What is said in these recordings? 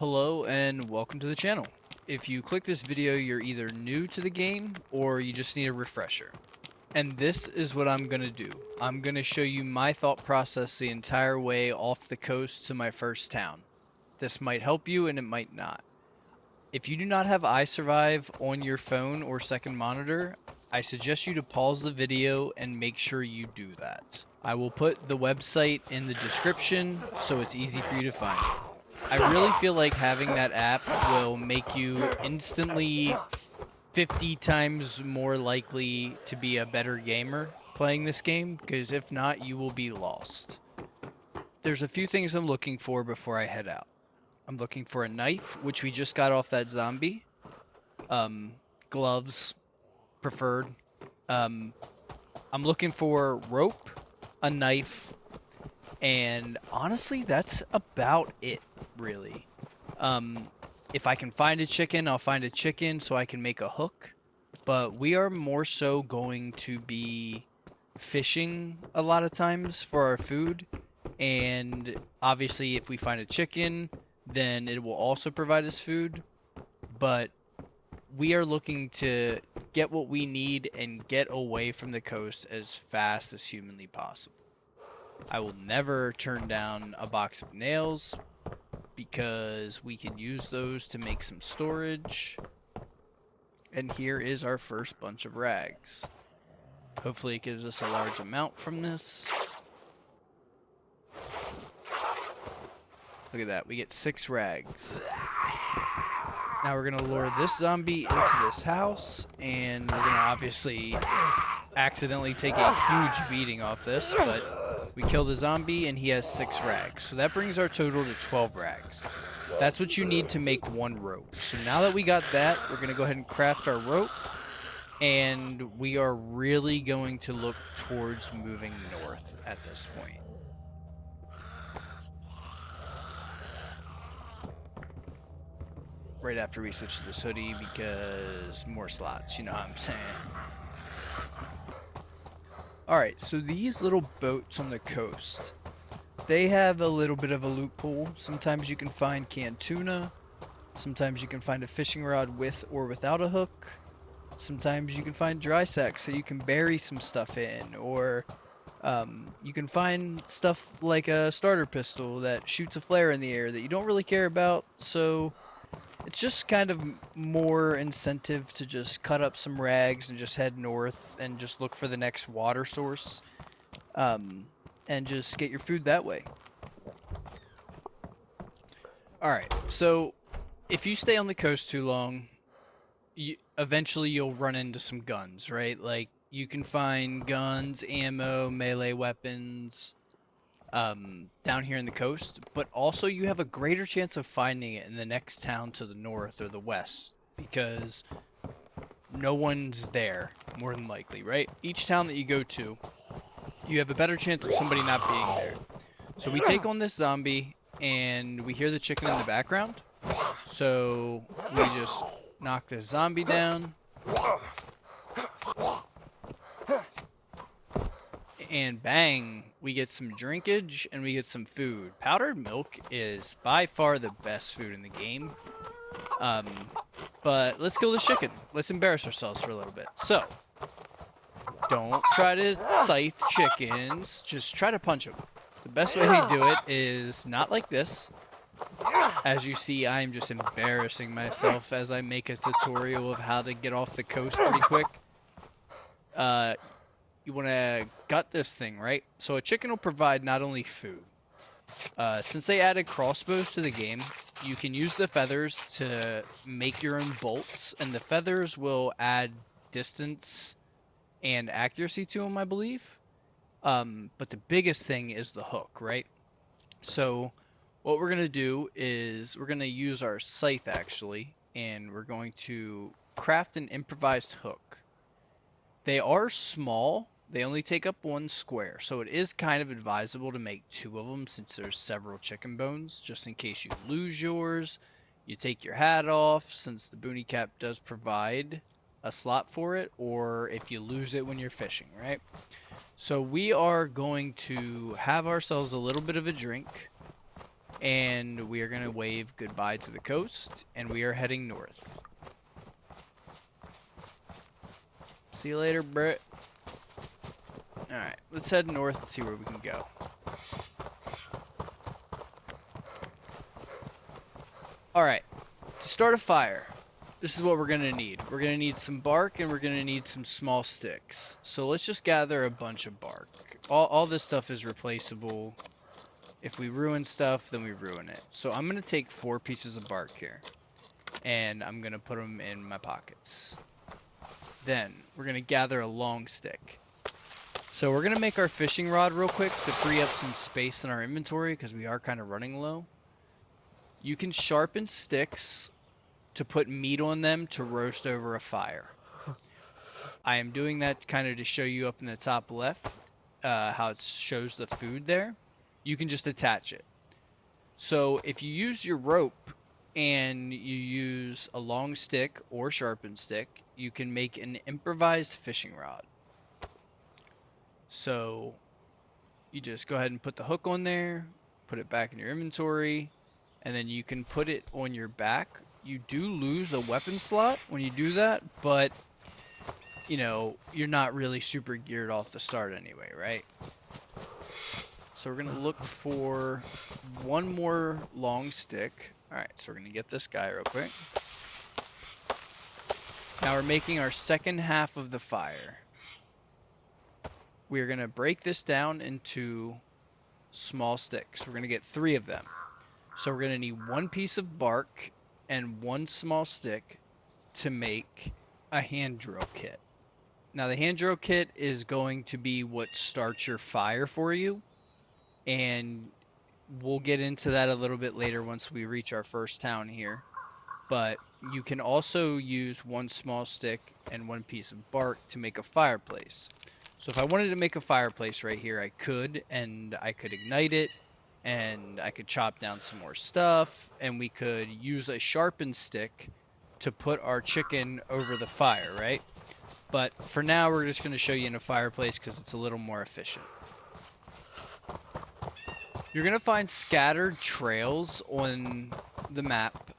Hello and welcome to the channel. If you click this video, you're either new to the game or you just need a refresher. And this is what I'm going to do. I'm going to show you my thought process the entire way off the coast to my first town. This might help you and it might not. If you do not have iSurvive on your phone or second monitor, I suggest you to pause the video and make sure you do that. I will put the website in the description so it's easy for you to find it. I really feel like having that app will make you instantly 50 times more likely to be a better gamer playing this game, because if not, you will be lost. There's a few things I'm looking for before I head out. I'm looking for a knife, which we just got off that zombie. Gloves, preferred. I'm looking for rope, a knife, and honestly, that's about it, really. If I can find a chicken, I'll find a chicken so I can make a hook. But we are more so going to be fishing a lot of times for our food. And obviously, if we find a chicken, then it will also provide us food. But we are looking to get what we need and get away from the coast as fast as humanly possible. I will never turn down a box of nails because we can use those to make some storage. And here is our first bunch of rags. Hopefully it gives us a large amount from this. Look at that, we get 6 rags. Now we're gonna lure this zombie into this house, and we're gonna obviously accidentally take a huge beating off this, but we kill the zombie and he has 6 rags. So that brings our total to 12 rags. That's what you need to make 1 rope. So now that we got that, we're gonna go ahead and craft our rope, and we are really going to look towards moving north at this point. Right after we switch to this hoodie, because more slots, you know what I'm saying. Alright, so these little boats on the coast, they have a little bit of a loophole. Sometimes you can find canned tuna, sometimes you can find a fishing rod with or without a hook, sometimes you can find dry sacks that you can bury some stuff in, or you can find stuff like a starter pistol that shoots a flare in the air that you don't really care about. So it's just kind of more incentive to just cut up some rags and just head north and just look for the next water source, and just get your food that way. Alright, so if you stay on the coast too long, eventually you'll run into some guns, right? Like, you can find guns, ammo, melee weapons, down here in the coast, but also you have a greater chance of finding it in the next town to the north or the west, because no one's there, more than likely, right? Each town that you go to, you have a better chance of somebody not being there. So we take on this zombie, and we hear the chicken in the background, so we just knock the zombie down. And bang, we get some drinkage and we get some food. Powdered milk is by far the best food in the game. But let's kill this chicken. Let's embarrass ourselves for a little bit. So, don't try to scythe chickens. Just try to punch them. The best way to do it is not like this. As you see, I am just embarrassing myself as I make a tutorial of how to get off the coast pretty quick. You want to gut this thing, right? So a chicken will provide not only food. Since they added crossbows to the game, you can use the feathers to make your own bolts, and the feathers will add distance and accuracy to them, I believe. But the biggest thing is the hook, right? So what we're going to do is we're going to use our scythe, actually, and we're going to craft an improvised hook. They are small. They only take up 1 square, so it is kind of advisable to make 2 of them since there's several chicken bones, just in case you lose yours. You take your hat off, since the boonie cap does provide a slot for it, or if you lose it when you're fishing, right? So we are going to have ourselves a little bit of a drink, and we are going to wave goodbye to the coast, and we are heading north. See you later, Brett. Alright, let's head north and see where we can go. Alright, to start a fire, this is what we're going to need. We're going to need some bark, and we're going to need some small sticks. So let's just gather a bunch of bark. All this stuff is replaceable. If we ruin stuff, then we ruin it. So I'm going to take 4 pieces of bark here, and I'm going to put them in my pockets. Then we're going to gather a long stick. So we're going to make our fishing rod real quick to free up some space in our inventory because we are kind of running low. You can sharpen sticks to put meat on them to roast over a fire. I am doing that kind of to show you up in the top left how it shows the food there. You can just attach it. So if you use your rope and you use a long stick or sharpened stick, you can make an improvised fishing rod. So you just go ahead and put the hook on there, put it back in your inventory, and then you can put it on your back. You do lose a weapon slot when you do that, but you know, you're not really super geared off the start anyway, right? So we're going to look for one more long stick. Alright, so we're going to get this guy real quick. Now we're making our second half of the fire. We're going to break this down into small sticks. We're going to get 3 of them. So we're going to need 1 piece of bark and 1 small stick to make a hand drill kit. Now the hand drill kit is going to be what starts your fire for you. And we'll get into that a little bit later once we reach our first town here. But you can also use 1 small stick and 1 piece of bark to make a fireplace. So if I wanted to make a fireplace right here, I could, and I could ignite it, and I could chop down some more stuff, and we could use a sharpened stick to put our chicken over the fire, right? But for now, we're just going to show you in a fireplace because it's a little more efficient. You're going to find scattered trails on the map.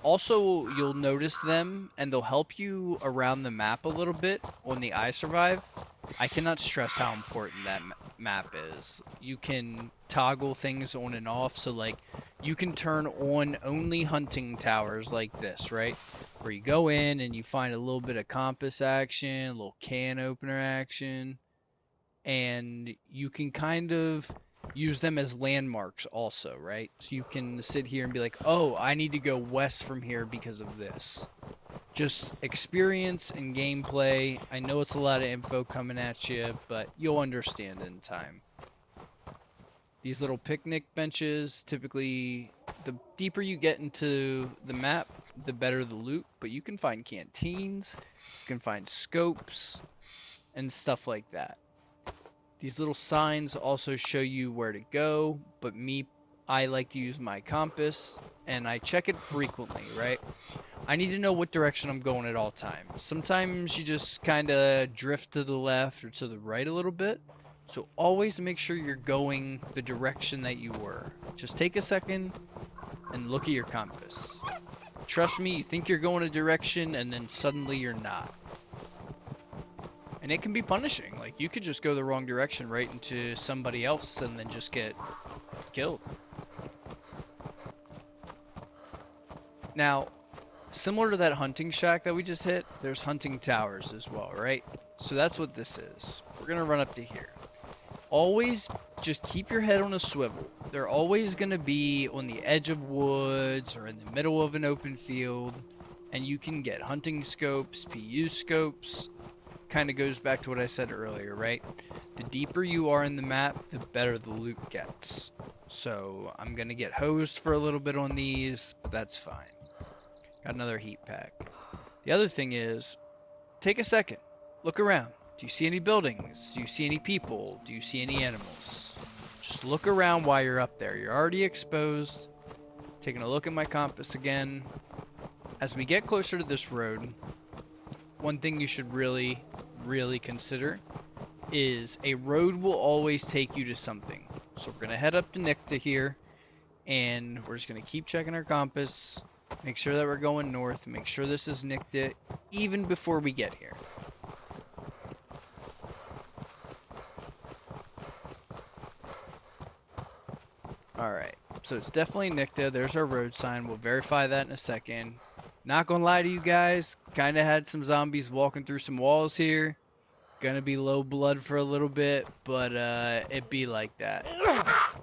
Also, you'll notice them, and they'll help you around the map a little bit on the I Survive. I cannot stress how important that map is. You can toggle things on and off, so like you can turn on only hunting towers like this, right? Where you go in and you find a little bit of compass action, a little can opener action, and you can kind of use them as landmarks also, right? So you can sit here and be like, oh, I need to go west from here because of this. Just experience and gameplay. I know it's a lot of info coming at you, but you'll understand in time. These little picnic benches, typically, the deeper you get into the map, the better the loot. But you can find canteens, you can find scopes, and stuff like that. These little signs also show you where to go, but I like to use my compass, and I check it frequently, right? I need to know what direction I'm going at all times. Sometimes you just kind of drift to the left or to the right a little bit, so always make sure you're going the direction that you were. Just take a second and look at your compass. Trust me, you think you're going a direction, and then suddenly you're not. And it can be punishing. Like, you could just go the wrong direction right into somebody else and then just get killed. Now, similar to that hunting shack that we just hit, there's hunting towers as well, right? So that's what this is. We're going to run up to here. Always just keep your head on a swivel. They're always going to be on the edge of woods or in the middle of an open field. And you can get hunting scopes, PU scopes. Kind of goes back to what I said earlier, right? The deeper you are in the map, the better the loot gets. So I'm going to get hosed for a little bit on these, but that's fine. Got another heat pack. The other thing is, take a second. Look around. Do you see any buildings? Do you see any people? Do you see any animals? Just look around while you're up there. You're already exposed. Taking a look at my compass again. As we get closer to this road, one thing you should really consider is a road will always take you to something. So we're going to head up to Nicta here, And we're just going to keep checking our compass, make sure that we're going north, make sure this is nicked it, even before we get here. Alright, so it's definitely Nicta. There's our road sign. We'll verify that in a second. Not gonna lie to you guys, kind of had some zombies walking through some walls here. Gonna be low blood for a little bit, but it be like that.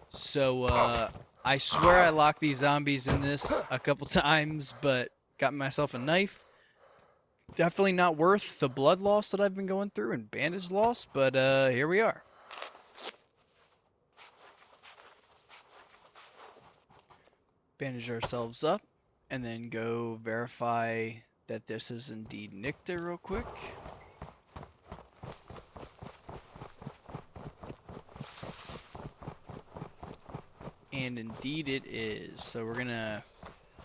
So I swear I locked these zombies in this a couple times, but got myself a knife. Definitely not worth the blood loss that I've been going through and bandage loss, but here we are. Bandage ourselves up, and then go verify that this is indeed Nicta real quick. And indeed it is. So we're gonna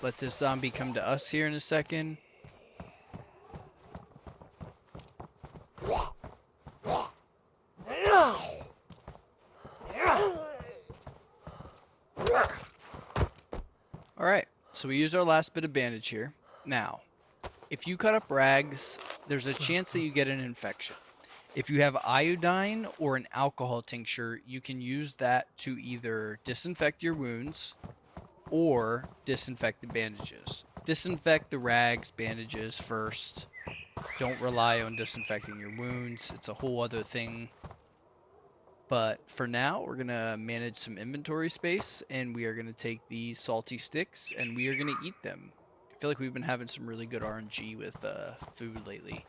let this zombie come to us here in a second. Alright, so we used our last bit of bandage here. Now, if you cut up rags, there's a chance that you get an infection. If you have iodine or an alcohol tincture, you can use that to either disinfect your wounds or disinfect the bandages. Disinfect the rags, bandages first. Don't rely on disinfecting your wounds. It's a whole other thing. But for now, we're going to manage some inventory space, and we are going to take these salty sticks, and we are going to eat them. I feel like we've been having some really good RNG with food lately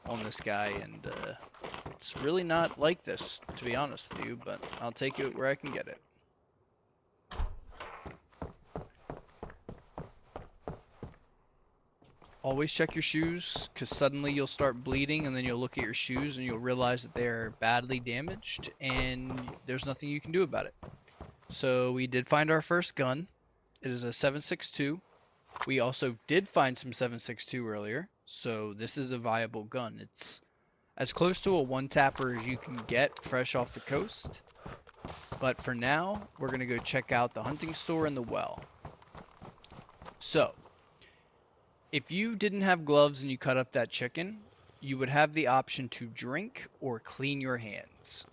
on this guy, and it's really not like this, to be honest with you, but I'll take it where I can get it. Always check your shoes, because suddenly you'll start bleeding, and then you'll look at your shoes and you'll realize that they're badly damaged, and there's nothing you can do about it. So we did find our first gun. It is a 7.62. We also did find some 7.62 earlier, so this is a viable gun. It's as close to a one-tapper as you can get fresh off the coast. But for now, we're going to go check out the hunting store and the well. So, if you didn't have gloves and you cut up that chicken, you would have the option to drink or clean your hands.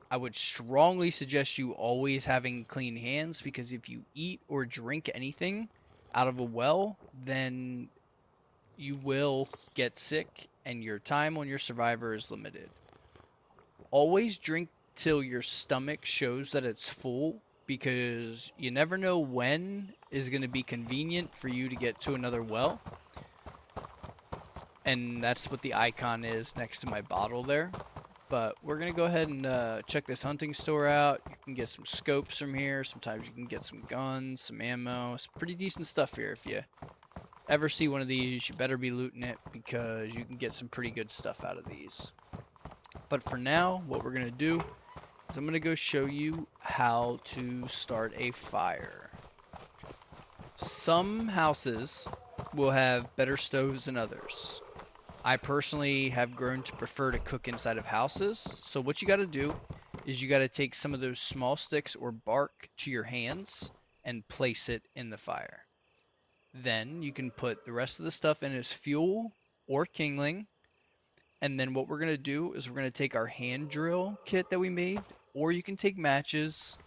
I would strongly suggest you always having clean hands, because if you eat or drink anything out of a well, then you will get sick and your time on your survivor is limited. Always drink till your stomach shows that it's full, because you never know when is going to be convenient for you to get to another well. And that's what the icon is next to my bottle there. But we're going to go ahead and check this hunting store out. You can get some scopes from here. Sometimes you can get some guns, some ammo. It's pretty decent stuff here. If you ever see one of these, you better be looting it, because you can get some pretty good stuff out of these. But for now, what we're going to do is I'm going to go show you how to start a fire. Some houses will have better stoves than others. I personally have grown to prefer to cook inside of houses. So what you got to do is you got to take some of those small sticks or bark to your hands and place it in the fire. Then you can put the rest of the stuff in as fuel or kindling. And then what we're going to do is we're going to take our hand drill kit that we made, or you can take matches,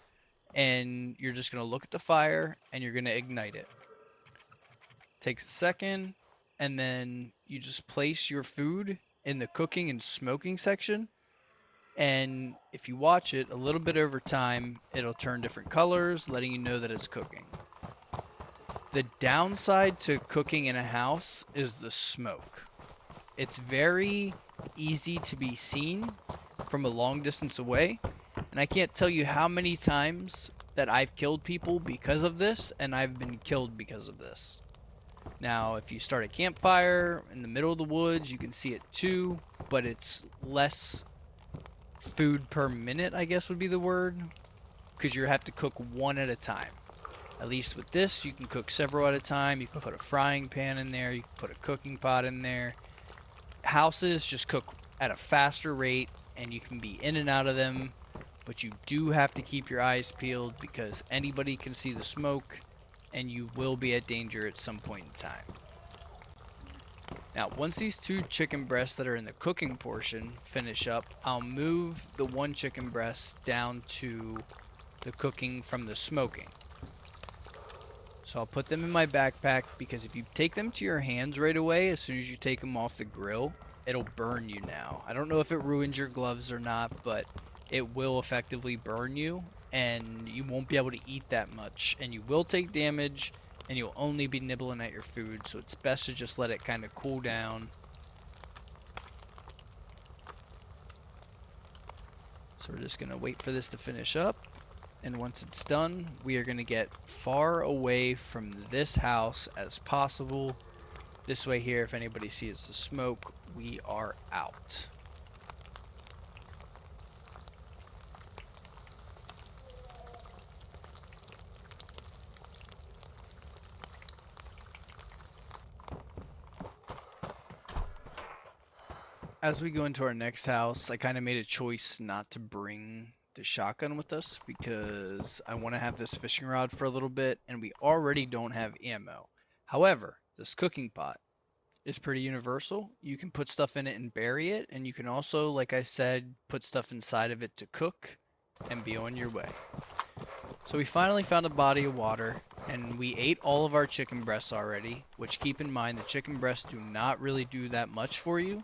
and you're just going to look at the fire and you're going to ignite it. Takes a second, and then you just place your food in the cooking and smoking section. And if you watch it a little bit over time, it'll turn different colors, letting you know that it's cooking. The downside to cooking in a house is the smoke. It's very easy to be seen from a long distance away. And I can't tell you how many times that I've killed people because of this, and I've been killed because of this. Now, if you start a campfire in the middle of the woods, you can see it too, but it's less food per minute, I guess would be the word, because you have to cook one at a time. At least with this, you can cook several at a time. You can put a frying pan in there. You can put a cooking pot in there. Houses just cook at a faster rate, and you can be in and out of them but you do have to keep your eyes peeled because anybody can see the smoke and you will be at danger at some point in time. Now, once these 2 chicken breasts that are in the cooking portion finish up, I'll move the 1 chicken breast down to the cooking from the smoking. So I'll put them in my backpack because if you take them to your hands right away, as soon as you take them off the grill, it'll burn you now. I don't know if it ruins your gloves or not, but it will effectively burn you and you won't be able to eat that much. And you will take damage and you'll only be nibbling at your food. So it's best to just let it kind of cool down. So we're just going to wait for this to finish up. And once it's done, we are going to get far away from this house as possible. This way here, if anybody sees the smoke, we are out. As we go into our next house, I kind of made a choice not to bring the shotgun with us because I want to have this fishing rod for a little bit and we already don't have ammo. However, this cooking pot is pretty universal. You can put stuff in it and bury it, and you can also, like I said, put stuff inside of it to cook and be on your way. So we finally found a body of water and we ate all of our chicken breasts already, which keep in mind the chicken breasts do not really do that much for you.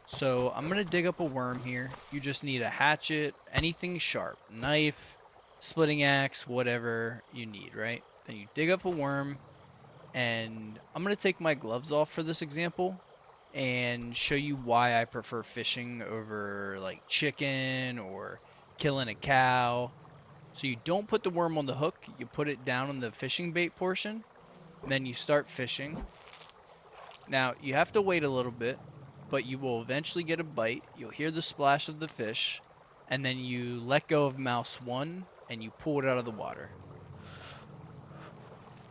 So I'm going to dig up a worm here. You just need a hatchet, anything sharp, knife, splitting axe, whatever you need, right? Then you dig up a worm, and I'm going to take my gloves off for this example and show you why I prefer fishing over like chicken or killing a cow. So you don't put the worm on the hook, you put it down on the fishing bait portion, and then you start fishing. Now you have to wait a little bit, but you will eventually get a bite. You'll hear the splash of the fish, and then you let go of mouse 1 and you pull it out of the water.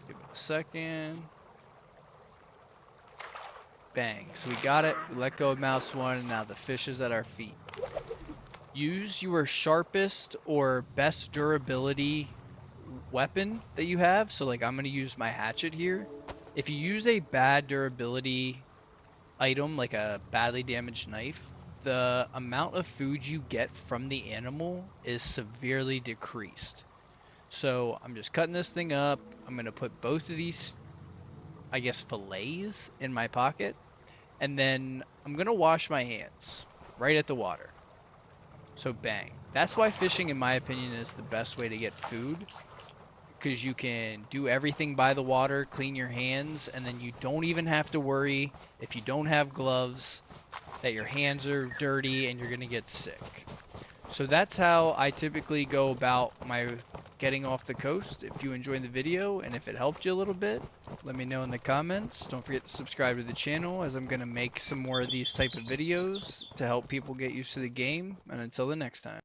Give it a second. Bang. So we got it. We let go of mouse 1, and now the fish is at our feet. Use your sharpest or best durability weapon that you have. So like I'm going to use my hatchet here. If you use a bad durability item like a badly damaged knife, the amount of food you get from the animal is severely decreased. So I'm just cutting this thing up. I'm going to put both of these, I guess, fillets in my pocket. And then I'm going to wash my hands right at the water. So bang. That's why fishing, in my opinion, is the best way to get food. Because you can do everything by the water, clean your hands, and then you don't even have to worry if you don't have gloves that your hands are dirty and you're going to get sick. So that's how I typically go about my getting off the coast. If you enjoyed the video and if it helped you a little bit, let me know in the comments. Don't forget to subscribe to the channel as I'm going to make some more of these type of videos to help people get used to the game. And until the next time.